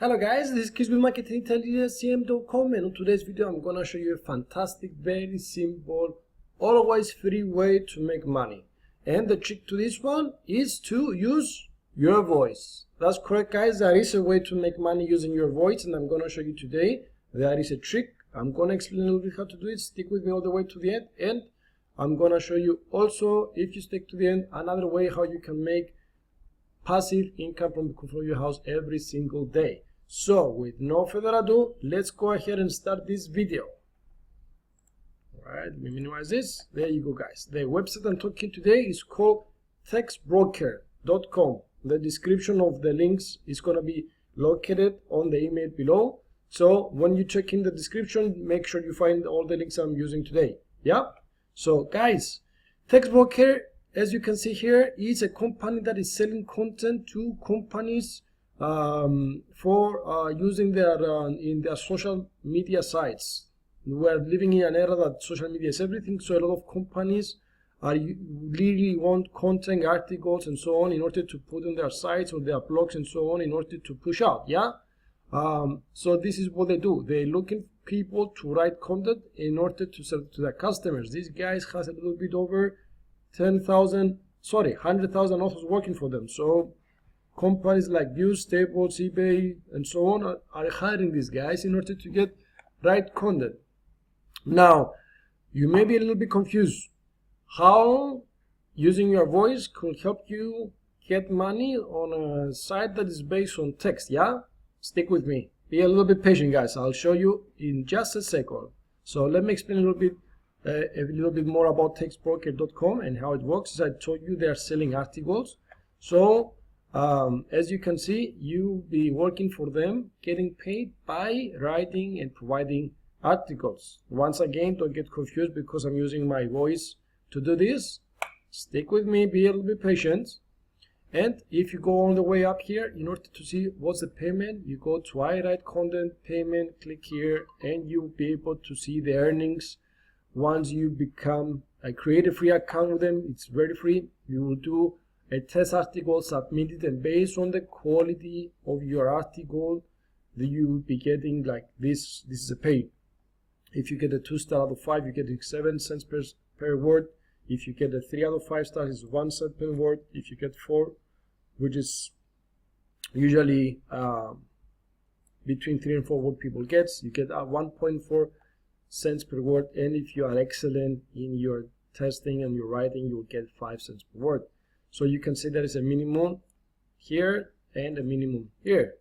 Hello guys, this is Chris with marketingintelligence.com, and in today's video I'm gonna show you a fantastic, very simple, always free way to make money. And the trick to this one is to use your voice. That's correct guys, there is a way to make money using your voice, and I'm gonna show you today. There is a trick. I'm gonna explain a little bit how to do it. Stick with me all the way to the end, and I'm gonna show you also, if you stick to the end, another way how you can make passive income from the comfort of your house every single day. So with no further ado, let's go ahead and start this video. Alright, let me minimize this. There you go guys. The website I'm talking today is called textbroker.com. The description of the links is going to be located on the email below. So when you check in the description, make sure you find all the links I'm using today. Yeah? So guys, Textbroker, as you can see here, is a company that is selling content to companies for using their in their social media sites. We are living in an era that social media is everything, so a lot of companies really want content, articles and so on in order to put on their sites or their blogs and so on in order to push out. Yeah. So this is what they do. They're looking for people to write content in order to sell to their customers. These guys has a little bit over 100,000 authors working for them. So companies like Views, Staples, eBay and so on are hiring these guys in order to get right content. Now you may be a little bit confused how using your voice could help you get money on a site that is based on text. Yeah, stick with me, be a little bit patient guys. I'll show you in just a second. So let me explain a little bit more about textbroker.com and how it works. As I told you, they are selling articles. So as you can see, you'll be working for them, getting paid by writing and providing articles. Once again, don't get confused because I'm using my voice to do this. Stick with me, be a little bit patient. And if you go all the way up here, in order to see what's the payment, you go to I write content, payment, click here, and you'll be able to see the earnings. Once you create a free account with them, it's very free. You will do a test article, submitted, and based on the quality of your article, you will be getting like this. This is a pay. If you get a 2-star out of 5, you get 7 cents per word. If you get a 3 out of 5 stars, it's 1 cent per word. If you get 4, which is usually between 3 and 4 what people get, you get 1.4 cents per word. And if you are excellent in your testing and your writing, you'll get 5 cents per word. So you can see there is a minimum here and a minimum here.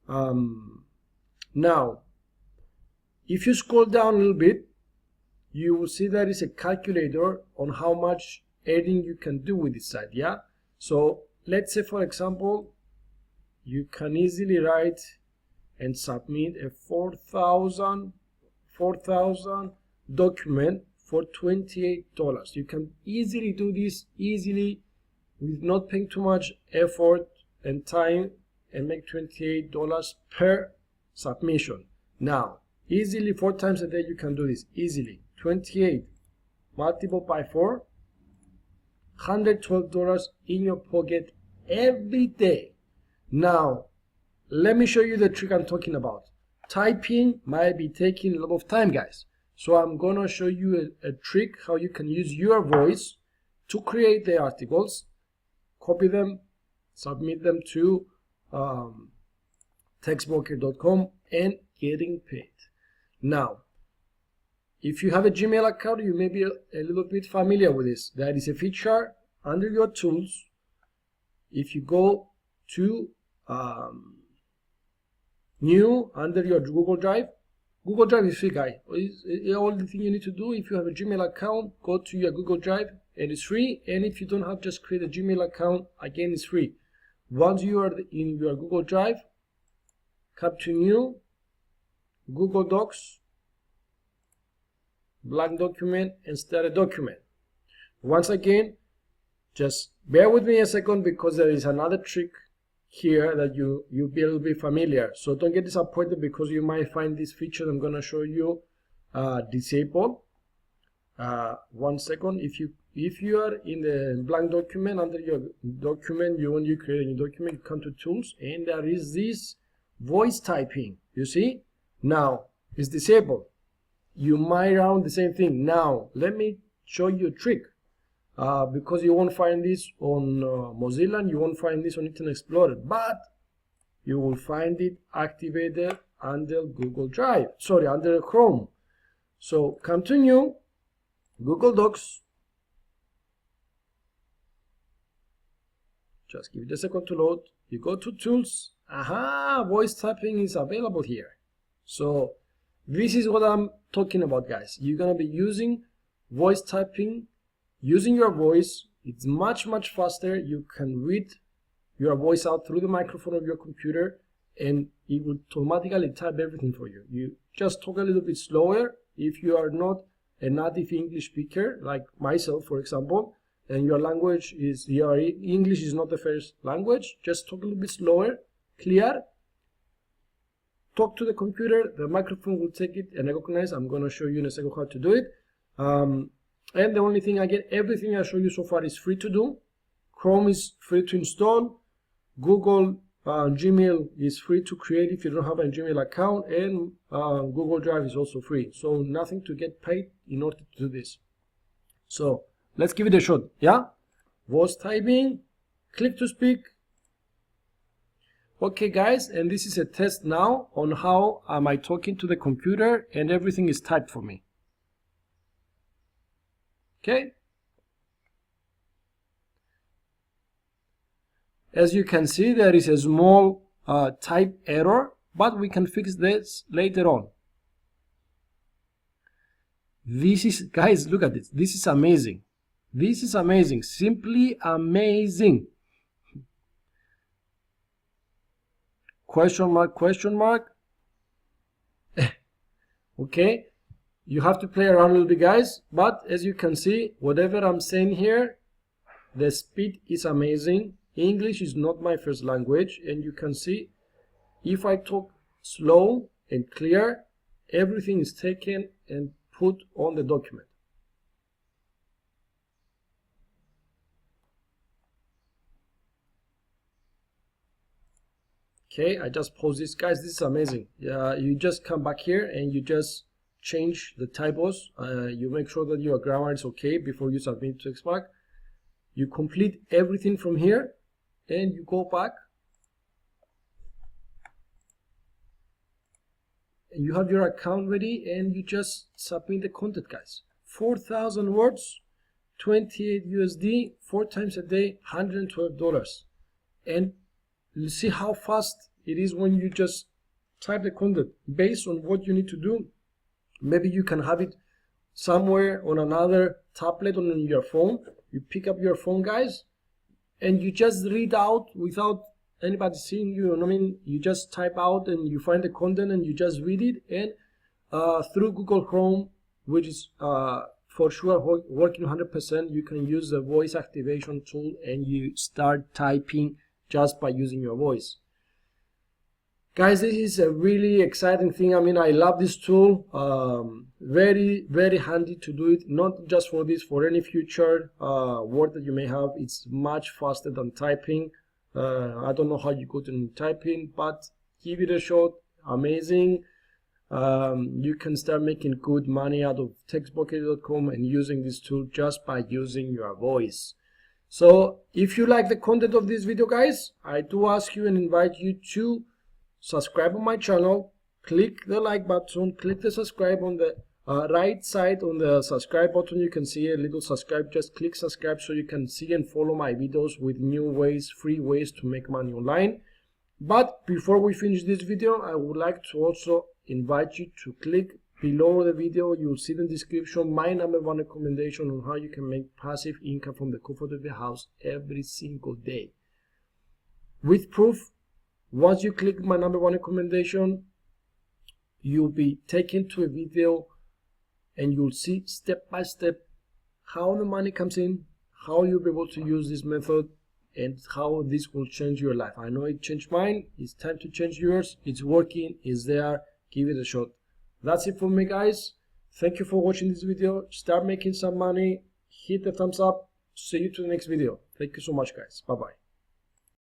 Now if you scroll down a little bit, you will see there is a calculator on how much earning you can do with this site. Yeah, so let's say for example you can easily write and submit a 4,000 document for $28. You can easily do this with not paying too much effort and time and make $28 per submission. Now easily 4 times a day you can do this easily. 28 multiplied by 4, $112 in your pocket every day. Now let me show you the trick I'm talking about. Typing might be taking a lot of time guys, so I'm gonna show you a trick how you can use your voice to create the articles, copy them, submit them to textbroker.com and getting paid. Now if you have a Gmail account, you may be a little bit familiar with this. There is a feature under your tools. If you go to new under your Google Drive is free guy. All the thing you need to do, if you have a Gmail account, go to your Google Drive and it's free. And if you don't have, just create a Gmail account, again it's free. Once you are in your Google Drive, come to new, Google Docs, blank document, and start a document. Once again, just bear with me a second because there is another trick here that you'll be a little bit familiar. So don't get disappointed because you might find this feature I'm going to show you disabled. 1 second. If you are in the blank document, under your document, when you create a new document, you come to tools and there is this voice typing. You see, now it's disabled. You might run the same thing. Now let me show you a trick, because you won't find this on Mozilla, and you won't find this on Internet Explorer, but you will find it activated under Google Drive, sorry, under Chrome. So come to new Google Docs, just give it a second to load. You go to tools, aha, voice typing is available here. So this is what I'm talking about, guys. You're gonna be using voice typing, using your voice. It's much faster. You can read your voice out through the microphone of your computer, and it will automatically type everything for you. You just talk a little bit slower if you are not a native English speaker like myself, for example, and your language is, your English is not the first language. Just talk a little bit slower, clear. Talk to the computer, the microphone will take it and recognize. I'm going to show you in a second how to do it. And the only thing, again, everything I show you so far is free to do. Chrome is free to install. Google Gmail is free to create if you don't have a Gmail account, and Google Drive is also free. So nothing to get paid in order to do this. So let's give it a shot. Yeah, voice typing, click to speak. Okay guys, and this is a test now on how am I talking to the computer and everything is typed for me. Okay, as you can see, there is a small type error, but we can fix this later on. This is, guys, look at this. This is amazing. This is amazing, simply amazing. Question mark, question mark. Okay, you have to play around a little bit, guys, but as you can see, whatever I'm saying here, the speed is amazing. English is not my first language, and you can see if I talk slow and clear, everything is taken and put on the document. Okay, I just paused this, guys. This is amazing. You just come back here and you just change the typos. You make sure that your grammar is okay before you submit to Xpac. You complete everything from here and you go back. And you have your account ready and you just submit the content, guys. 4,000 words, 28 USD, 4 times a day, $112. And you see how fast it is when you just type the content based on what you need to do. Maybe you can have it somewhere on another tablet or on your phone. You pick up your phone, guys, and you just read out without anybody seeing you. You know what I mean? You just type out and you find the content and you just read it. And through Google Chrome, which is for sure working 100%, you can use the voice activation tool and you start typing just by using your voice. Guys, this is a really exciting thing. I mean, I love this tool. Very handy to do it, not just for this, for any future work that you may have. It's much faster than typing. I don't know how you go to typing, but give it a shot. Amazing. You can start making good money out of textbucket.com and using this tool just by using your voice. So if you like the content of this video, guys, I do ask you and invite you to subscribe on my channel. Click the like button, click the subscribe on the right side. On the subscribe button you can see a little subscribe. Just click subscribe so you can see and follow my videos with new ways, free ways to make money online. But before we finish this video, I would like to also invite you to click below the video. You'll see in the description my #1 recommendation on how you can make passive income from the comfort of your house every single day. With proof, once you click my #1 recommendation, you'll be taken to a video and you'll see step by step how the money comes in, how you'll be able to use this method, and how this will change your life. I know it changed mine. It's time to change yours. It's working. It's there. Give it a shot. That's it for me, guys. Thank you for watching this video. Start making some money. Hit the thumbs up. See you to the next video. Thank you so much, guys. Bye bye.